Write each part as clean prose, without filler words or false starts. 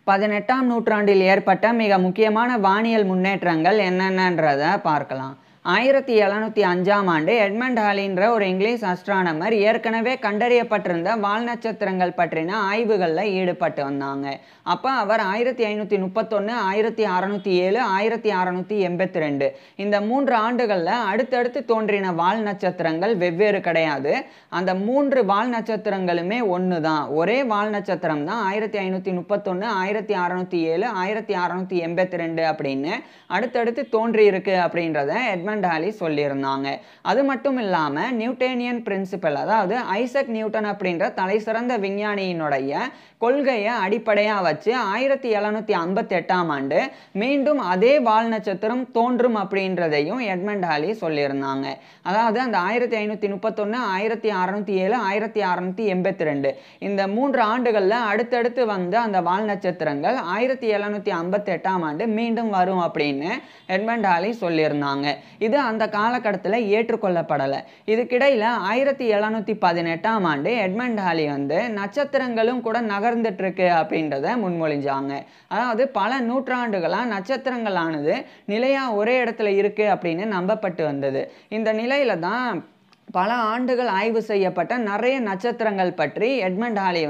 18ஆம் நூற்றாண்டில் ஏற்பட்ட மிக முக்கியமான வானியல் முன்னேற்றங்கள் என்னென்னன்றதை பார்க்கலாம். 1705ஆம் ஆண்டு எட்மண்ட் ஹாலின்ற ஒரு இங்கிலீஷ் அஸ்ட்ரானமர் ஏற்கனவே கண்டறியப்பட்டிருந்த வால் நட்சத்திரங்கள் பற்றின ஆய்வுகளில் ஈடுபட்டு வந்தாங்க. அப்போ அவர் 1531, 1607, 1682 இந்த 3 ஆண்டுகளில் அடுத்தடுத்து தோன்றின வால் நட்சத்திரங்கள் வெவ்வேறு கிடையாது. அந்த 3 வால் நட்சத்திரங்களுமே ஒன்று தான், ஒரே வால் நட்சத்திரம் தான். 1531, 1607, 1682 அப்படின்னு அடுத்தடுத்து தோன்றியிருக்கு அப்படின்றத எட்மண்ட் ஹாலி சொல்லியிருந்தாங்க. அது மட்டும் இல்லாமல் நியூட்டனியன் பிரின்சிபல், அதாவது ஐசக் நியூட்டன் அப்படின்ற தலை சிறந்த விஞ்ஞானியினுடைய கொள்கையை அடிப்படையாக வச்சு 1758ஆம் ஆண்டு மீண்டும் அதே வால் நட்சத்திரம் தோன்றும் அப்படின்றதையும் எட்மண்ட் ஹாலி சொல்லியிருந்தாங்க. அதாவது அந்த 1531, 1607, 1682 இந்த 3 ஆண்டுகளில் அடுத்தடுத்து வந்த அந்த வால் நட்சத்திரங்கள் 1758ஆம் ஆண்டு மீண்டும் வரும் அப்படின்னு எட்மண்ட் ஹாலி சொல்லியிருந்தாங்க. இது அந்த காலகட்டத்தில் ஏற்றுக்கொள்ளப்படலை. இதுக்கிடையில் 1718ஆம் ஆண்டு எட்மண்ட் ஹாலி நட்சத்திரங்களும் கூட நகர்ந்துட்டு இருக்கு அப்படின்றத முன்மொழிஞ்சாங்க. அதாவது பல நூற்றாண்டுகளாக நட்சத்திரங்களானது நிலையாக ஒரே இடத்துல இருக்கு அப்படின்னு நம்பப்பட்டு வந்தது. இந்த நிலையில தான் பல ஆண்டுகள் ஆய்வு செய்யப்பட்ட நிறைய நட்சத்திரங்கள் பற்றி எட்மண்ட் ஹாலி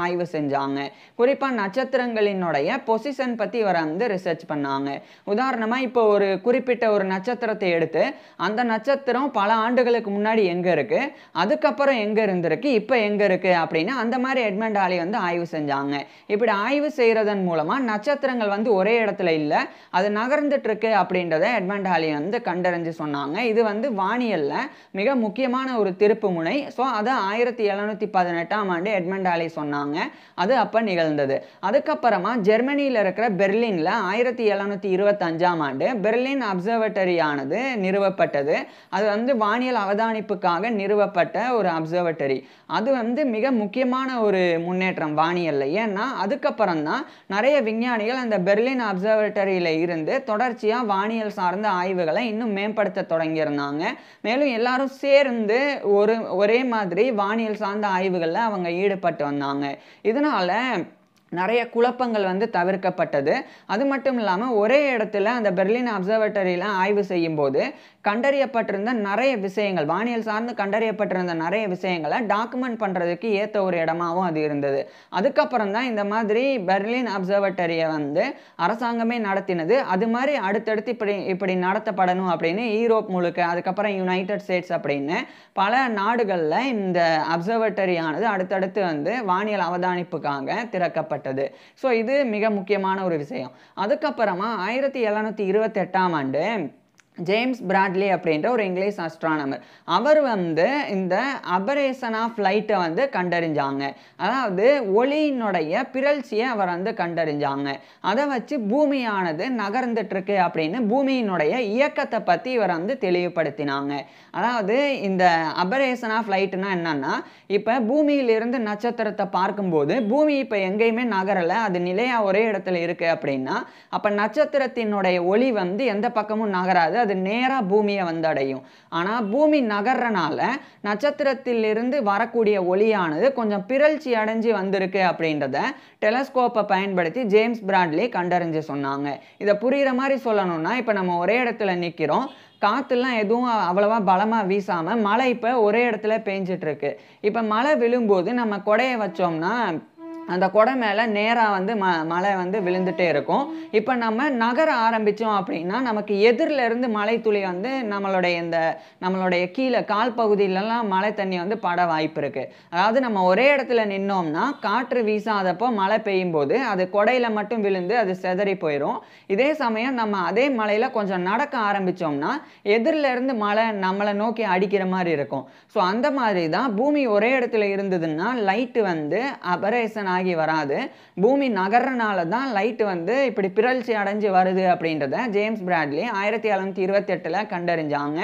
ஆய்வு செஞ்சாங்க. குறிப்பாக நட்சத்திரங்களினுடைய பொசிஷன் பற்றி இவர் ரிசர்ச் பண்ணாங்க. உதாரணமாக இப்போ ஒரு குறிப்பிட்ட ஒரு நட்சத்திரத்தை எடுத்து அந்த நட்சத்திரம் பல ஆண்டுகளுக்கு முன்னாடி எங்கே இருக்குது, அதுக்கப்புறம் எங்கே இருந்திருக்கு, இப்போ எங்கே இருக்குது அப்படின்னு அந்த மாதிரி எட்மண்ட் ஹாலி ஆய்வு செஞ்சாங்க. இப்படி ஆய்வு செய்கிறதன் மூலமாக நட்சத்திரங்கள் ஒரே இடத்துல இல்லை, அது நகர்ந்துட்டு இருக்கு அப்படின்றத எட்மண்ட் ஹாலி கண்டறிஞ்சு சொன்னாங்க. இது வானியல்ல மிக முக்கியமான ஒரு திருப்பு முனை. ஸோ அதை 1718ஆம் ஆண்டு எட்மண்ட் ஹாலி சொன்னாங்க. அது அப்போ நிகழ்ந்தது. அதுக்கப்புறமா ஜெர்மனியில் இருக்கிற பெர்லினில் 1725ஆம் ஆண்டு பெர்லின் அப்சர்வேட்டரியானது நிறுவப்பட்டது. அது வானியல் அவதானிப்புக்காக நிறுவப்பட்ட ஒரு அப்சர்வேட்டரி. அது மிக முக்கியமான ஒரு முன்னேற்றம் வானியல்ல. ஏன்னா அதுக்கப்புறம் தான் நிறைய விஞ்ஞானிகள் அந்த பெர்லின் அப்சர்வேட்டரியில் இருந்து தொடர்ச்சியாக வானியல் சார்ந்த ஆய்வுகளை இன்னும் மேம்படுத்த தொடங்கியிருந்தாங்க. மேலும் எல்லாரும் சேர்ந்து ஒரே மாதிரி வானியல் சார்ந்த ஆய்வுகளில் அவங்க ஈடுபட்டு வந்தாங்க. இதனால நிறைய குழப்பங்கள் தவிர்க்கப்பட்டது. அது மட்டும் இல்லாமல் ஒரே இடத்துல அந்த பெர்லின் அப்சர்வேட்டரியில் ஆய்வு செய்யும் போது கண்டறியப்பட்டிருந்த நிறைய விஷயங்கள், வானியல் சார்ந்து கண்டறியப்பட்டிருந்த நிறைய விஷயங்களை டாக்குமெண்ட் பண்ணுறதுக்கு ஏற்ற ஒரு இடமாகவும் அது இருந்தது. அதுக்கப்புறம் தான் இந்த மாதிரி பெர்லின் அப்சர்வேட்டரியை அரசாங்கமே நடத்தினது. அது மாதிரி அடுத்தடுத்து இப்படி நடத்தப்படணும் அப்படின்னு யூரோப் முழுக்க, அதுக்கப்புறம் யுனைடெட் ஸ்டேட்ஸ் அப்படின்னு பல நாடுகளில் இந்த அப்சர்வேட்டரியானது அடுத்தடுத்து வானியல் அவதானிப்புக்காக திறக்கப்பட்டது. ஸோ இது மிக முக்கியமான ஒரு விஷயம். அதுக்கப்புறமா 1728ஆம் ஆண்டு ஜேம்ஸ் பிராட்லி அப்படின்ற ஒரு இங்கிலீஷ் அஸ்ட்ரானமர், அவர் இந்த அபரேஷன் ஆஃப் லைட்டை கண்டறிஞ்சாங்க. அதாவது ஒளியினுடைய பிறழ்ச்சியை அவர் கண்டறிஞ்சாங்க. அதை வச்சு பூமியானது நகர்ந்துட்டு இருக்கு அப்படின்னு பூமியினுடைய இயக்கத்தை பற்றி இவர் தெளிவுபடுத்தினாங்க. அதாவது இந்த அபரேஷன் ஆஃப் லைட்னா என்னன்னா, இப்போ பூமியிலிருந்து நட்சத்திரத்தை பார்க்கும்போது பூமி இப்போ எங்கேயுமே நகரலை, அது நிலையாக ஒரே இடத்துல இருக்கு அப்படின்னா அப்போ நட்சத்திரத்தினுடைய ஒளி எந்த பக்கமும் நகராது, அது நேராக பூமியை அடையும். ஆனால் பூமி நகர்றனால நட்சத்திரத்திலிருந்து வரக்கூடிய ஒளியானது கொஞ்சம் பிறழ்ச்சி அடைஞ்சு வந்திருக்கு அப்படின்றத டெலஸ்கோப்பை பயன்படுத்தி ஜேம்ஸ் பிராட்லி கண்டறிஞ்சு சொன்னாங்க. இதை புரிகிற மாதிரி சொல்லணும்னா, இப்போ நம்ம ஒரே இடத்துல நிற்கிறோம், காற்றுலாம் எதுவும் அவ்வளவா பலமாக வீசாமல் மழை இப்போ ஒரே இடத்துல பெஞ்சிட்டு இருக்கு. இப்போ மழை விழும்போது நம்ம கொடையை வச்சோம்னா அந்த கொடை மேலே நேராக மழை விழுந்துட்டே இருக்கும். இப்போ நம்ம நகர ஆரம்பித்தோம் அப்படின்னா நமக்கு எதிரில் இருந்து மழை துளி நம்மளுடைய கீழே கால் பகுதியிலலாம் மழை தண்ணி பட வாய்ப்பு இருக்குது. அதாவது நம்ம ஒரே இடத்துல நின்னோம்னா காற்று வீசாதப்போ மழை பெய்யும் போது அது கொடையில் மட்டும் விழுந்து அது செதறி போயிடும். இதே சமயம் நம்ம அதே மழையில் கொஞ்சம் நடக்க ஆரம்பித்தோம்னா எதிரில் இருந்து மழை நம்மளை நோக்கி அடிக்கிற மாதிரி இருக்கும். ஸோ அந்த மாதிரி தான் பூமி ஒரே இடத்துல இருந்ததுன்னா லைட்டு அபரேஷன் ஆகி வராது. பூமி நகர்றனால தான் லைட்டு இப்படி பிறழ்ச்சி அடைஞ்சு வருது அப்படின்றத ஜேம்ஸ் பிராட்லி 1728 கண்டறிஞ்சாங்க.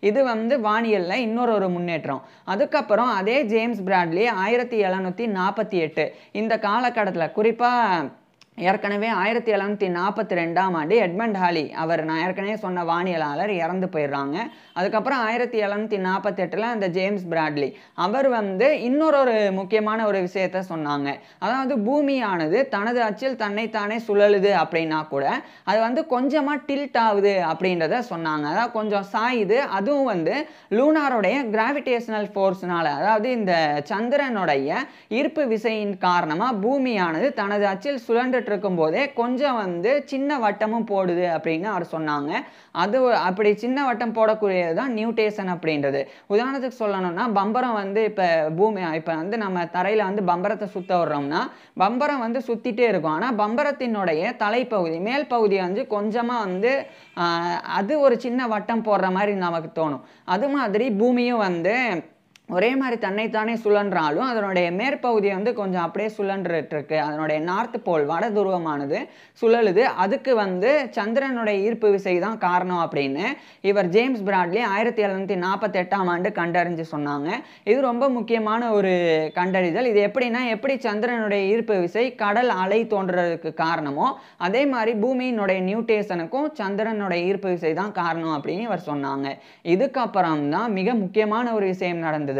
இது வானியல்ல இன்னொரு முன்னேற்றம். அதுக்கப்புறம் அதே ஜேம்ஸ் பிராட்லி 1748 இந்த காலகட்டத்தில் குறிப்பாக ஏற்கனவே 1742ஆம் ஆண்டு எட்மண்ட் ஹாலி அவர் நான் ஏற்கனவே சொன்ன வானியலாளர் இறந்து போயிடுறாங்க. அதுக்கப்புறம் 1748 அந்த ஜேம்ஸ் பிராட்லி அவர் வந்து இன்னொரு முக்கியமான ஒரு விஷயத்த சொன்னாங்க. அதாவது பூமியானது தனது அச்சில் தன்னைத்தானே சுழலுது அப்படின்னா கூட அது வந்து கொஞ்சமா டில்ட் ஆகுது அப்படின்றத சொன்னாங்க. அதாவது கொஞ்சம் சாயுது. அதுவும் வந்து லூனாரோடைய கிராவிடேஷனல் ஃபோர்ஸ்னால, அதாவது இந்த சந்திரனுடைய ஈர்ப்பு விசையின் காரணமா பூமியானது தனது அச்சில் சுழன்று இருக்கும் போதே கொஞ்சம் வந்து சின்ன வட்டமும் போடுது அப்படின்னு அவர் சொன்னாங்க. அது அப்படி சின்ன வட்டம் போடக்கூடியது தான் நியூட்டேஷன் அப்படின்றது. உதாரணத்துக்கு சொல்லணும்னா பம்பரம் வந்து இப்போ வந்து நம்ம தரையில் வந்து பம்பரத்தை சுத்த விடுறோம்னா பம்பரம் வந்து சுத்திட்டே இருக்கும். ஆனால் பம்பரத்தினுடைய தலைப்பகுதி மேல் பகுதி வந்து கொஞ்சமாக வந்து அது ஒரு சின்ன வட்டம் போடுற மாதிரி நமக்கு தோணும். அது மாதிரி பூமியும் வந்து ஒரே மாதிரி தன்னைத்தானே சுழன்றாலும் அதனுடைய மேற்பகுதியை வந்து கொஞ்சம் அப்படியே சுழன்றுட்டு இருக்கு. அதனுடைய நார்த் போல் வட துருவமானது சுழலுது. அதுக்கு வந்து சந்திரனுடைய ஈர்ப்பு விசை தான் காரணம் அப்படின்னு இவர் ஜேம்ஸ் பிராட்லி 1748ஆம் ஆண்டு கண்டறிஞ்சு சொன்னாங்க. இது ரொம்ப முக்கியமான ஒரு கண்டறிதல். இது எப்படி சந்திரனுடைய ஈர்ப்பு விசை கடல் அலை தோன்றதுக்கு காரணமோ அதே மாதிரி பூமியினுடைய நியூட்டேஷனுக்கும் சந்திரனுடைய ஈர்ப்பு விசை தான் காரணம் அப்படின்னு இவர் சொன்னாங்க. இதுக்கப்புறம் தான் மிக முக்கியமான ஒரு விஷயம் நடந்தது.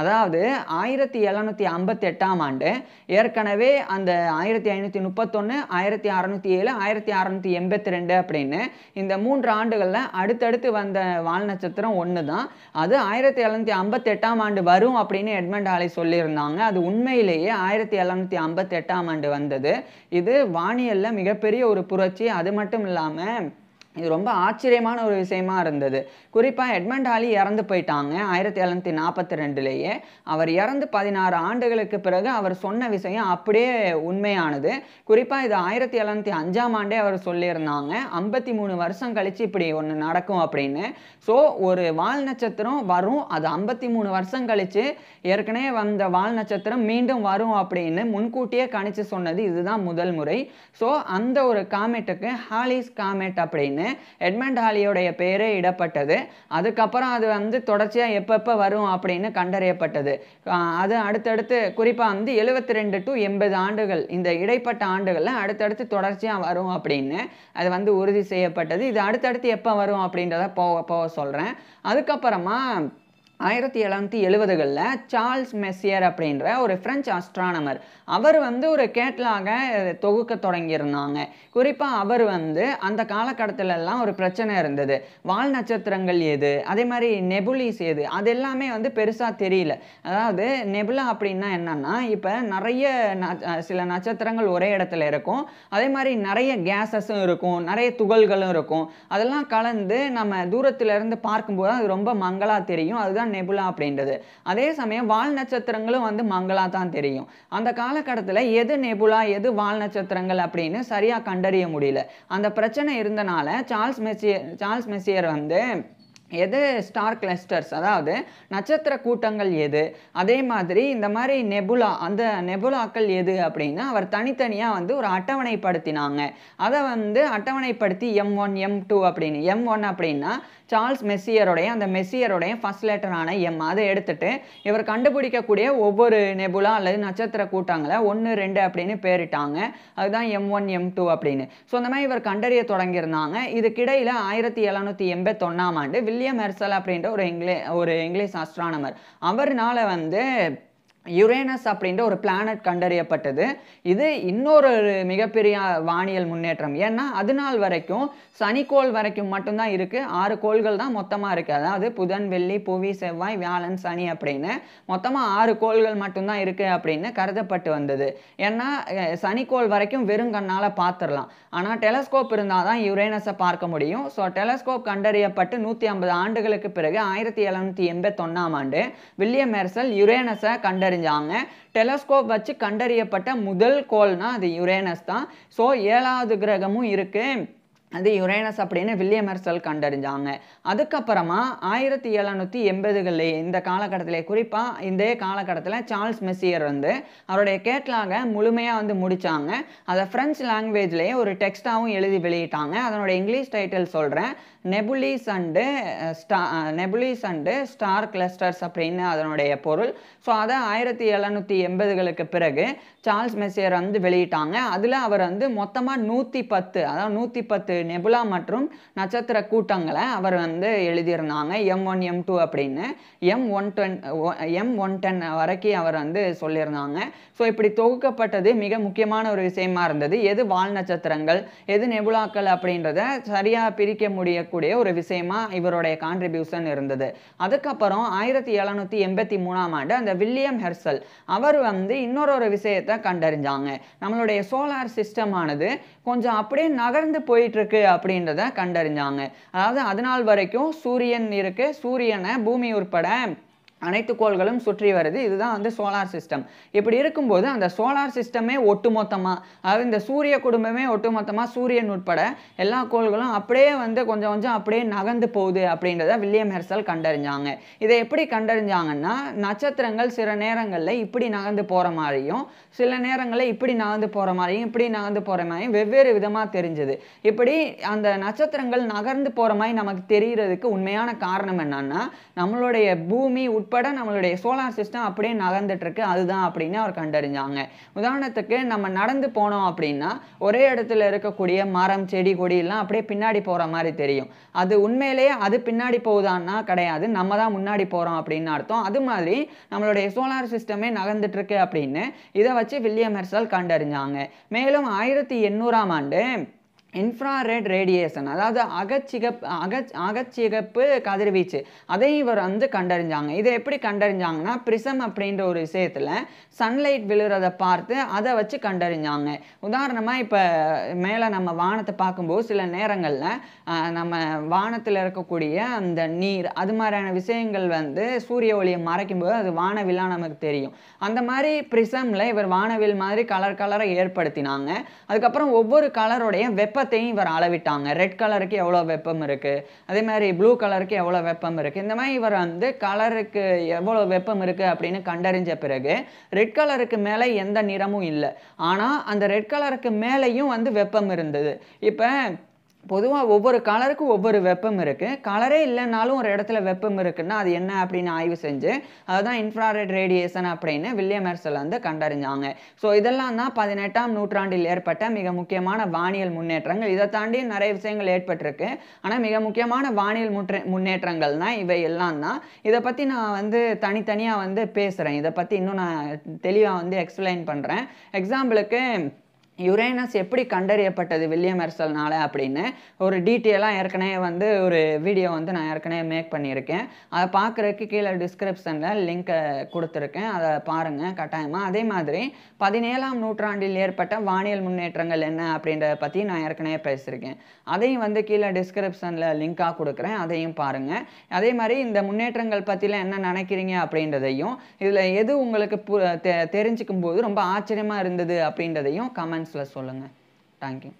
அதாவது 1758ஆம் ஆண்டு ஏற்கனவே அந்த 1531, 1607, 1682 அப்படின்னு இந்த 3 ஆண்டுகள்ல அடுத்தடுத்து வந்த வால் நட்சத்திரம் ஒன்று தான். அது 1758ஆம் ஆண்டு வரும் அப்படின்னு எட்மண்ட் ஹாலி சொல்லியிருந்தாங்க. அது உண்மையிலேயே 1758ஆம் ஆண்டு வந்தது. இது வானியல்ல மிகப்பெரிய ஒரு புரட்சி. அது மட்டும் இல்லாமல் இது ரொம்ப ஆச்சரியமான ஒரு விஷயமா இருந்தது. குறிப்பாக எட்மண்ட் ஹாலி இறந்து போயிட்டாங்க 1742லேயே. அவர் இறந்து 16 ஆண்டுகளுக்கு பிறகு அவர் சொன்ன விஷயம் அப்படியே உண்மையானது. குறிப்பாக இது 1705ஆம் ஆண்டே அவர் சொல்லியிருந்தாங்க. 53 வருஷம் கழிச்சு இப்படி ஒன்று நடக்கும் அப்படின்னு. ஸோ ஒரு வால் நட்சத்திரம் வரும், அது 53 வருஷம் கழிச்சு ஏற்கனவே வந்த வால் நட்சத்திரம் மீண்டும் வரும் அப்படின்னு முன்கூட்டியே கணிச்சு சொன்னது இதுதான் முதல் முறை. ஸோ அந்த ஒரு காமெட்டுக்கு ஹாலிஸ் காமெட் அப்படின்னு எட்மண்ட் ஹாலியோடைய பேரே இடப்பட்டது. அதுக்கப்புறம் அது வந்து தொடர்ச்சியாக எப்பப்போ வரும் அப்படின்னு கண்டறியப்பட்டது. அது அடுத்தடுத்து குறிப்பாக வந்து 72 to 80 ஆண்டுகள் இந்த இடைப்பட்ட ஆண்டுகளில் அடுத்தடுத்து தொடர்ச்சியாக வரும் அப்படின்னு அது வந்து உறுதி செய்யப்பட்டது. இது அடுத்தடுத்து எப்போ வரும் அப்படின்றத போக சொல்கிறேன். அதுக்கப்புறமா 1770களில் சார்ல்ஸ் மெஸ்ஸியர் அப்படின்ற ஒரு பிரெஞ்சு அஸ்ட்ரானமர் அவர் வந்து ஒரு கேட்லாக தொகுக்க தொடங்கியிருந்தாங்க. குறிப்பாக அவர் வந்து அந்த காலகட்டத்திலெல்லாம் ஒரு பிரச்சனை இருந்தது. வால் நட்சத்திரங்கள் எது, அதே மாதிரி நெபுலிஸ் எது, அது எல்லாமே வந்து பெருசாக தெரியல. அதாவது நெபுலா அப்படின்னா என்னன்னா, இப்போ நிறைய சில நட்சத்திரங்கள் ஒரே இடத்துல இருக்கும், அதே மாதிரி நிறைய கேஸஸும் இருக்கும், நிறைய துகள்களும் இருக்கும். அதெல்லாம் கலந்து நம்ம தூரத்திலிருந்து பார்க்கும்போது அது ரொம்ப மங்களா தெரியும். அதுதான் நெபுலா அப்படின்றது. அதே சமயம் வால் நட்சத்திரங்களும் வந்து மங்களா தான் தெரியும். அந்த காலகட்டத்தில் எது நெபுலா எது வால் நட்சத்திரங்கள் அப்படின்னு சரியா கண்டறிய முடியல. அந்த பிரச்சனை இருந்தனால சார்ல்ஸ் மெஸ்ஸியர் வந்து எது ஸ்டார் கிளஸ்டர்ஸ், அதாவது நட்சத்திர கூட்டங்கள் எது, அதே மாதிரி இந்த மாதிரி நெபுலா அந்த நெபுலாக்கள் எது அப்படின்னு அவர் தனித்தனியாக வந்து ஒரு அட்டவணைப்படுத்தினாங்க. அதை வந்து அட்டவணைப்படுத்தி M1 M2 அப்படின்னு M1 அப்படின்னா சார்ல்ஸ் மெஸ்ஸியருடைய அந்த மெஸ்ஸியருடைய ஃபர்ஸ்ட் லெட்டரான M அதை எடுத்துட்டு இவர் கண்டுபிடிக்கக்கூடிய ஒவ்வொரு நெபுலா அல்லது நட்சத்திர கூட்டங்களை 1, 2 அப்படின்னு பேரிட்டாங்க. அதுதான் M1 M2 அப்படின்னு. ஸோ அந்த மாதிரி இவர் கண்டறிய தொடங்கியிருந்தாங்க. இதுக்கிடையில் 1781ஆம் ஆண்டு வில்லியம் ஹெர்சல் அப்படின்ற ஒரு இங்கிலீஷ் அஸ்ட்ரானமர் அவர்னால வந்து யுரேனஸ் அப்படின்ற ஒரு பிளானட் கண்டறியப்பட்டது. இது இன்னொரு மிகப்பெரிய வானியல் முன்னேற்றம். ஏன்னா அது நாள் வரைக்கும் சனிக்கோள் வரைக்கும் மட்டும்தான் இருக்குது. 6 கோள்கள் தான் மொத்தமாக இருக்குது. அதாவது புதன், வெள்ளி, புவி, செவ்வாய், வியாழன், சனி அப்படின்னு மொத்தமாக 6 கோள்கள் மட்டும்தான் இருக்குது அப்படின்னு கருதப்பட்டு வந்தது. ஏன்னா சனிக்கோள் வரைக்கும் வெறும் கண்ணால் பார்த்துடலாம். ஆனால் டெலஸ்கோப் இருந்தால் தான் யுரேனஸை பார்க்க முடியும். ஸோ டெலஸ்கோப் கண்டறியப்பட்டு 150 ஆண்டுகளுக்கு பிறகு 1781ஆம் ஆண்டு வில்லியம் ஹெர்சல் யுரேனஸை கண்டறிஞ்சாங்க. டெலஸ்கோப் வச்சு கண்டறியப்பட்ட முதல் கோள்னா அது யுரேனஸ் தான். ஸோ 7வது கிரகமும் இருக்கு, அது யுரேனஸ் அப்படின்னு வில்லியம் ஹெர்சல் கண்டறிஞ்சாங்க. அதுக்கப்புறமா 1780களில் இந்த காலகட்டத்தில் குறிப்பாக இந்த காலகட்டத்தில் சார்ல்ஸ் மெஸ்ஸியர் வந்து அவருடைய கேட்லாக முழுமையாக வந்து முடித்தாங்க. அதை ஃப்ரெஞ்சு லாங்குவேஜ்லேயே ஒரு டெக்ஸ்டாகவும் எழுதி வெளியிட்டாங்க. அதனுடைய இங்கிலீஷ் டைட்டில் சொல்கிறேன், நெபுலிஸ் அண்டு ஸ்டார் கிளஸ்டர்ஸ் அப்படின்னு அதனுடைய பொருள். ஸோ அதை 1780களுக்கு பிறகு சார்ல்ஸ் மெஸ்ஸியர் வந்து வெளியிட்டாங்க. அதில் அவர் வந்து மொத்தமாக 110 அதாவது 110 நெபுலா மற்றும் நட்சத்திர கூட்டங்களை அவர் வந்து எழுதியிருந்தாங்க. M1 M2 அப்படின்னு M110 வரைக்கும் அவர் வந்து சொல்லியிருந்தாங்க. ஸோ இப்படி தொகுக்கப்பட்டது மிக முக்கியமான ஒரு விஷயமா இருந்தது. எது வால் நட்சத்திரங்கள் எது நெபுலாக்கள் அப்படின்றத சரியாக பிரிக்க முடியக்கூடிய ஒரு விஷயமா இவருடைய கான்ட்ரிபியூஷன் இருந்தது. அதுக்கப்புறம் 1783ஆம் ஆண்டு அந்த வில்லியம் ஹெர்சல் அவர் வந்து இன்னொரு விஷயத்தை கண்டறிஞ்சாங்க. நம்மளுடைய சோலார் சிஸ்டம் ஆனது கொஞ்சம் அப்படியே நகர்ந்து போயிட்டு இருக்கு அப்படின்றத கண்டறிஞ்சாங்க. அதாவது அதனால் வரைக்கும் சூரியன் இருக்கு, சூரியனை பூமி உட்பட அனைத்து கோள்களும் சுற்றி வருது. இதுதான் வந்து சோலார் சிஸ்டம். இப்படி இருக்கும்போது அந்த சோலார் சிஸ்டமே ஒட்டுமொத்தமாக, அதாவது இந்த சூரிய குடும்பமே ஒட்டுமொத்தமாக சூரியன் உட்பட எல்லா கோள்களும் அப்படியே வந்து கொஞ்சம் கொஞ்சம் அப்படியே நகர்ந்து போகுது அப்படின்றத வில்லியம் ஹெர்சல் கண்டறிஞ்சாங்க. இதை எப்படி கண்டறிஞ்சாங்கன்னா, நட்சத்திரங்கள் சில நேரங்களில் இப்படி நகர்ந்து போகிற மாதிரியும் சில நேரங்களில் இப்படி நகர்ந்து போகிற மாதிரியும் இப்படி நகர்ந்து போகிற மாதிரியும் வெவ்வேறு விதமாக தெரிஞ்சுது. இப்படி அந்த நட்சத்திரங்கள் நகர்ந்து போகிற மாதிரி நமக்கு தெரிகிறதுக்கு உண்மையான காரணம் என்னன்னா, நம்மளுடைய பூமி உட்பட நம்மளுடைய சோலார் சிஸ்டம் அப்படியே நகர்ந்துட்டு இருக்கு, அதுதான் அப்படின்னு அவர் கண்டறிஞ்சாங்க. உதாரணத்துக்கு நம்ம நடந்து போனோம் அப்படின்னா ஒரே இடத்துல இருக்கக்கூடிய மரம் செடி கொடி எல்லாம் அப்படியே பின்னாடி போகிற மாதிரி தெரியும். அது உண்மையிலேயே அது பின்னாடி போகுதான்னா கிடையாது, நம்ம தான் முன்னாடி போகிறோம் அப்படின்னு அர்த்தம். அது மாதிரி நம்மளுடைய சோலார் சிஸ்டமே நகர்ந்துட்டு இருக்கு அப்படின்னு இதை வச்சு வில்லியம் ஹெர்சல் கண்டறிஞ்சாங்க. மேலும் 1800ஆம் ஆண்டு இன்ஃப்ராரெட் ரேடியேஷன் அதாவது அகச்சிகப்பு கதிர்வீச்சு அதையும் இவர் வந்து கண்டறிஞ்சாங்க. இதை எப்படி கண்டறிஞ்சாங்கன்னா, பிரிசம் அப்படின்ற ஒரு விஷயத்தில் சன்லைட் விழுறதை பார்த்து அதை வச்சு கண்டறிஞ்சாங்க. உதாரணமாக இப்போ மேலே நம்ம வானத்தை பார்க்கும்போது சில நேரங்களில் நம்ம வானத்தில் இருக்கக்கூடிய அந்த நீர் அது மாதிரியான விஷயங்கள் வந்து சூரிய ஒளியை மறைக்கும்போது அது வானவில்லாக நமக்கு தெரியும். அந்த மாதிரி பிரிசமில் இவர் வானவில் மாதிரி கலரை ஏற்படுத்தினாங்க. அதுக்கப்புறம் ஒவ்வொரு கலருடைய வெப்பத்தையும் இவர் அளவிட்டாங்க. ரெட் கலருக்கு எவ்வளோ வெப்பம் இருக்குது, அதே மாதிரி ப்ளூ கலருக்கு எவ்வளோ வெப்பம் இருக்குது, இந்த மாதிரி இவர் வந்து கலருக்கு எவ்வளோ வெப்பம் இருக்குது அப்படின்னு கண்டறிஞ்ச பிறகு ரெட் கலருக்கு மேலே எந்த நிறமும் இல்லை, ஆனால் அந்த ரெட் கலருக்கு மேலேயும் வந்து வெப்பம் இருந்தது. இப்போ பொதுவாக ஒவ்வொரு கலருக்கும் ஒவ்வொரு வெப்பம் இருக்குது. கலரே இல்லைனாலும் ஒரு இடத்துல வெப்பம் இருக்குன்னா அது என்ன அப்படின்னு ஆய்வு செஞ்சு அதுதான் இன்ஃப்ராரெட் ரேடியேஷன் அப்படின்னு வில்லியம் ஹெர்சல் வந்து கண்டறிஞ்சாங்க. ஸோ இதெல்லாம் தான் 18ஆம் நூற்றாண்டில் ஏற்பட்ட மிக முக்கியமான வானியல் முன்னேற்றங்கள். இதை தாண்டி நிறைய விஷயங்கள் ஏற்பட்டிருக்கு. ஆனால் மிக முக்கியமான வானியல் முன்னேற்றங்கள் தான் இவை எல்லாம் தான். இதை பற்றி நான் வந்து தனித்தனியாக வந்து பேசுகிறேன். இதை பற்றி இன்னும் நான் தெளிவாக வந்து எக்ஸ்பிளைன் பண்ணுறேன். எக்ஸாம்பிளுக்கு யுரேனஸ் எப்படி கண்டறியப்பட்டது வில்லியம் ஹெர்சல்னால அப்படின்னு ஒரு டீட்டெயிலாக ஏற்கனவே வந்து ஒரு வீடியோ வந்து நான் ஏற்கனவே மேக் பண்ணியிருக்கேன். அதை பார்க்குறதுக்கு கீழே டிஸ்கிரிப்ஷனில் லிங்க்கை கொடுத்துருக்கேன், அதை பாருங்கள் கட்டாயமாக. அதே மாதிரி 17ஆம் நூற்றாண்டில் ஏற்பட்ட வானியல் முன்னேற்றங்கள் என்ன அப்படின்றத பற்றி நான் ஏற்கனவே பேசியிருக்கேன். அதையும் வந்து கீழே டிஸ்கிரிப்ஷனில் லிங்காக கொடுக்குறேன், அதையும் பாருங்கள். அதே மாதிரி இந்த முன்னேற்றங்கள் பற்றிலாம் என்ன நினைக்கிறீங்க அப்படின்றதையும் இதில் எது உங்களுக்கு தெரிஞ்சுக்கும் போது ரொம்ப ஆச்சரியமாக இருந்தது அப்படின்றதையும் கமெண்ட்ஸில் சொல்லுங்கள். தேங்க்யூ.